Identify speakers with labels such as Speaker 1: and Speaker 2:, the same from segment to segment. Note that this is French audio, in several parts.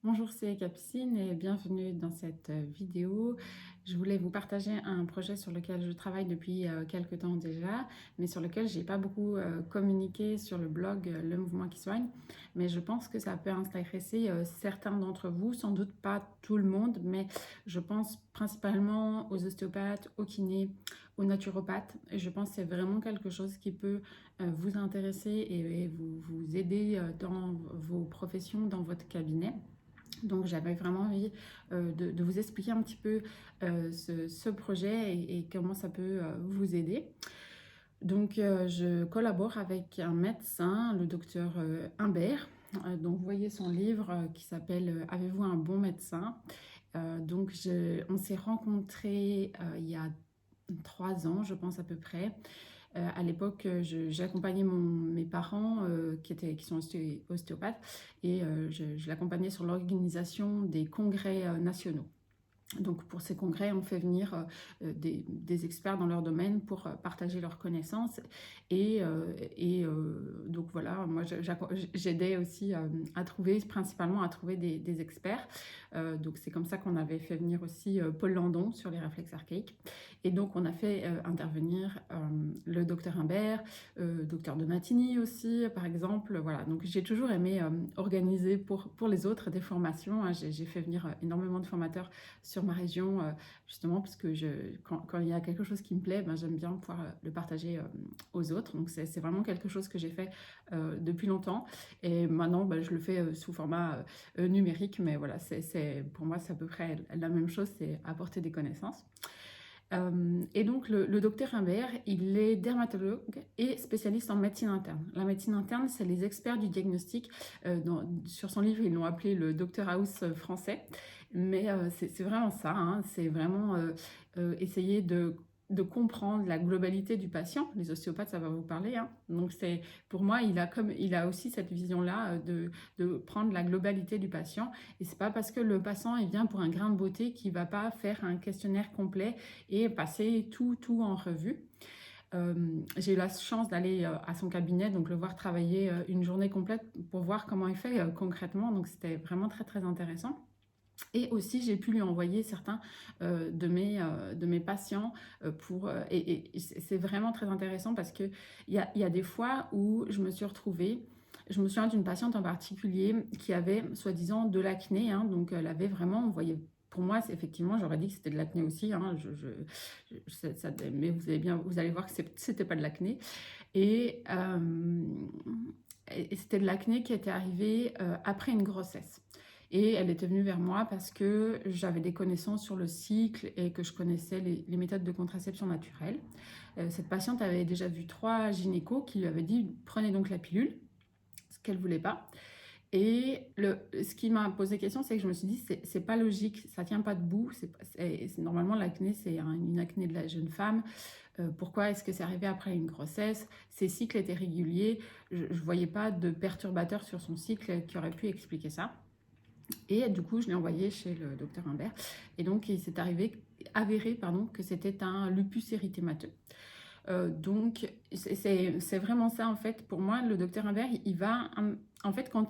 Speaker 1: Bonjour, c'est Capucine et bienvenue dans cette vidéo. Je voulais vous partager un projet sur lequel je travaille depuis quelques temps déjà, mais sur lequel j'ai pas beaucoup communiqué sur le blog Le Mouvement qui soigne. Mais je pense que ça peut intéresser certains d'entre vous, sans doute pas tout le monde, mais je pense principalement aux ostéopathes, aux kinés, aux naturopathes. Et je pense que c'est vraiment quelque chose qui peut vous intéresser et vous aider dans vos professions, dans votre cabinet. Donc j'avais vraiment envie de vous expliquer un petit peu ce projet et comment ça peut vous aider. Donc je collabore avec un médecin, le docteur Imbert. Donc vous voyez son livre qui s'appelle Avez-vous un bon médecin? On s'est rencontrés il y a 3 ans, je pense à peu près. À l'époque, j'accompagnais mes parents qui sont ostéopathes et je l'accompagnais sur l'organisation des congrès nationaux. Donc pour ces congrès, on fait venir des experts dans leur domaine pour partager leurs connaissances. Donc voilà, moi j'aidais aussi à trouver, principalement à trouver des experts. Donc c'est comme ça qu'on avait fait venir aussi Paul Landon sur les réflexes archaïques. Et donc on a fait intervenir le docteur Imbert, docteur Donatini aussi par exemple. Voilà, donc j'ai toujours aimé organiser pour les autres des formations, hein. J'ai fait venir énormément de formateurs sur ma région, justement parce que quand il y a quelque chose qui me plaît, ben, j'aime bien pouvoir le partager aux autres. Donc c'est vraiment quelque chose que j'ai fait depuis longtemps. Et maintenant, ben, je le fais sous format numérique. Mais voilà, pour moi, c'est à peu près la même chose, c'est apporter des connaissances. Et donc le docteur Imbert, il est dermatologue et spécialiste en médecine interne. La médecine interne, c'est les experts du diagnostic. Sur son livre, ils l'ont appelé le Docteur House français. Mais c'est vraiment ça, hein. C'est vraiment essayer de comprendre la globalité du patient. Les ostéopathes, ça va vous parler, hein. Donc pour moi, il a aussi cette vision-là de prendre la globalité du patient. Et c'est pas parce que le patient il vient pour un grain de beauté qu'il va pas faire un questionnaire complet et passer tout en revue. J'ai eu la chance d'aller à son cabinet, donc le voir travailler une journée complète pour voir comment il fait concrètement. Donc c'était vraiment très très intéressant. Et aussi, j'ai pu lui envoyer certains de mes patients et c'est vraiment très intéressant parce qu'il y a des fois où je me suis retrouvée. Je me souviens d'une patiente en particulier qui avait soi-disant de l'acné, hein. Donc elle avait vraiment, on voyait, pour moi, effectivement, j'aurais dit que c'était de l'acné aussi, hein. Mais vous allez voir que c'était pas de l'acné. Et, euh, et c'était de l'acné qui était arrivé après une grossesse. Et elle était venue vers moi parce que j'avais des connaissances sur le cycle et que je connaissais les méthodes de contraception naturelle. Cette patiente avait déjà vu 3 gynécos qui lui avaient dit prenez donc la pilule, ce qu'elle ne voulait pas. Et ce qui m'a posé question, c'est que je me suis dit c'est pas logique, ça tient pas debout. Normalement, l'acné, c'est une acné de la jeune femme. Pourquoi est-ce que c'est arrivé après une grossesse? Ses cycles étaient réguliers. Je ne voyais pas de perturbateur sur son cycle qui aurait pu expliquer ça. Et du coup, je l'ai envoyé chez le docteur Imbert. Et donc, il s'est avéré que c'était un lupus érythémateux. Donc, c'est vraiment ça, en fait. Pour moi, le docteur Imbert, il va... En fait, quand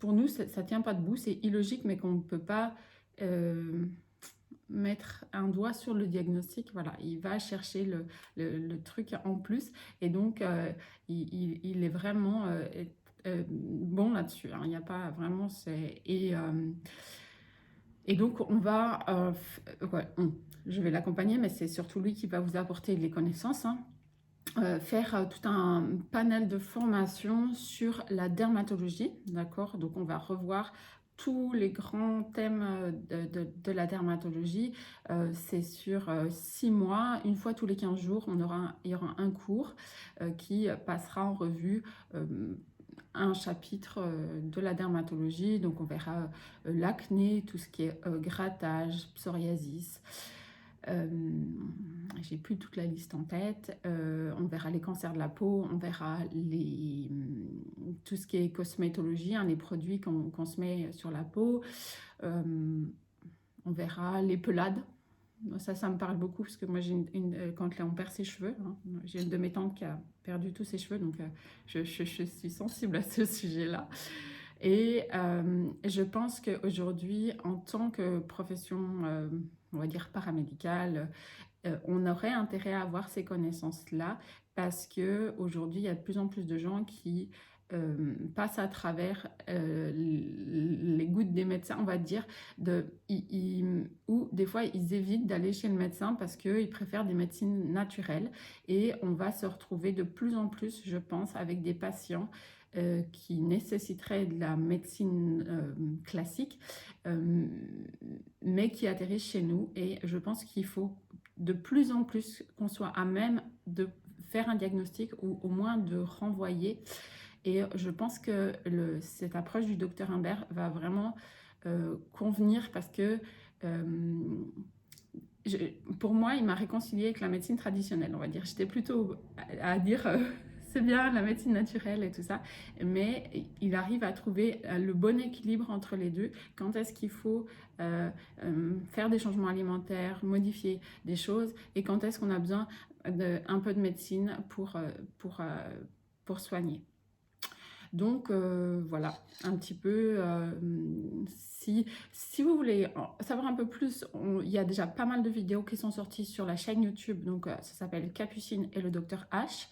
Speaker 1: pour nous, ça ne tient pas debout, c'est illogique, mais qu'on ne peut pas mettre un doigt sur le diagnostic. Voilà, il va chercher le truc en plus. Et donc, il est vraiment bon là-dessus, hein. Il n'y a pas vraiment... Et donc, ouais, je vais l'accompagner, mais c'est surtout lui qui va vous apporter les connaissances, hein. Faire tout un panel de formation sur la dermatologie, d'accord? Donc, on va revoir tous les grands thèmes de la dermatologie. C'est sur 6 mois, une fois tous les 15 jours, il y aura un cours qui passera en revue un chapitre de la dermatologie. Donc on verra l'acné, tout ce qui est grattage, psoriasis. J'ai plus toute la liste en tête. On verra les cancers de la peau, on verra tout ce qui est cosmétologie, hein, les produits qu'on se met sur la peau. On verra les pelades. Ça me parle beaucoup parce que moi, quand on perd ses cheveux, hein, j'ai une de mes tantes qui a perdu tous ses cheveux, donc je suis sensible à ce sujet-là. Et je pense qu'aujourd'hui, en tant que profession, on va dire paramédicale, on aurait intérêt à avoir ces connaissances-là parce qu'aujourd'hui, il y a de plus en plus de gens qui passent à travers les gouttes des médecins, on va dire, ou des fois ils évitent d'aller chez le médecin parce qu'ils préfèrent des médecines naturelles. Et on va se retrouver de plus en plus, je pense, avec des patients qui nécessiteraient de la médecine classique, euh, mais qui atterrissent chez nous. Et je pense qu'il faut de plus en plus qu'on soit à même de faire un diagnostic ou au moins de renvoyer. Et je pense que cette approche du docteur Imbert va vraiment convenir parce que pour moi, il m'a réconcilié avec la médecine traditionnelle, on va dire. J'étais plutôt à dire c'est bien la médecine naturelle et tout ça, mais il arrive à trouver le bon équilibre entre les deux. Quand est-ce qu'il faut faire des changements alimentaires, modifier des choses, et quand est-ce qu'on a besoin d'un peu de médecine pour soigner. Donc voilà, un petit peu, si vous voulez savoir un peu plus, il y a déjà pas mal de vidéos qui sont sorties sur la chaîne YouTube, donc ça s'appelle Capucine et le docteur H.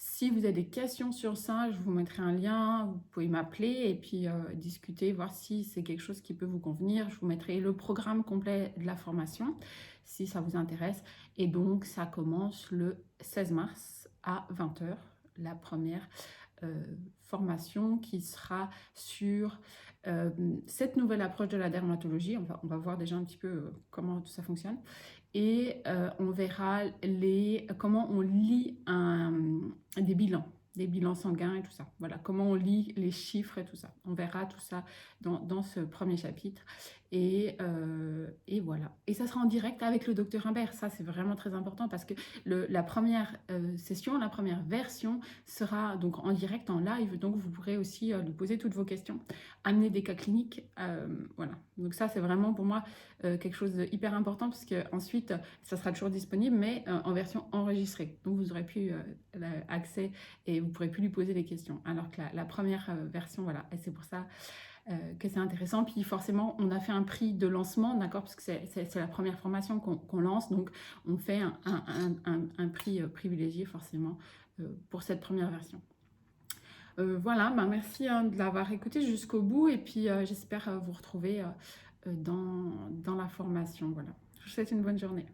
Speaker 1: Si vous avez des questions sur ça, je vous mettrai un lien, vous pouvez m'appeler et puis discuter, voir si c'est quelque chose qui peut vous convenir. Je vous mettrai le programme complet de la formation, si ça vous intéresse. Et donc, ça commence le 16 mars à 20 h, la première formation qui sera sur cette nouvelle approche de la dermatologie. On va voir déjà un petit peu comment tout ça fonctionne. Et on verra comment on lit des bilans sanguins et tout ça. Voilà, comment on lit les chiffres et tout ça. On verra tout ça dans ce premier chapitre. Et voilà. Et ça sera en direct avec le docteur Imbert. Ça, c'est vraiment très important parce que la première session, la première version sera donc en direct, en live. Donc, vous pourrez aussi lui poser toutes vos questions, amener des cas cliniques. Voilà. Donc ça, c'est vraiment pour moi quelque chose d'hyper important parce qu'ensuite, ça sera toujours disponible, mais en version enregistrée. Donc, vous aurez plus accès et vous pourrez plus lui poser des questions. Alors que la première version, voilà. Et c'est pour ça que c'est intéressant. Puis forcément, on a fait un prix de lancement, d'accord, parce que c'est la première formation qu'on lance, donc on fait un prix privilégié forcément pour cette première version. Voilà, bah merci de l'avoir écouté jusqu'au bout et puis j'espère vous retrouver dans la formation. Voilà. Je vous souhaite une bonne journée.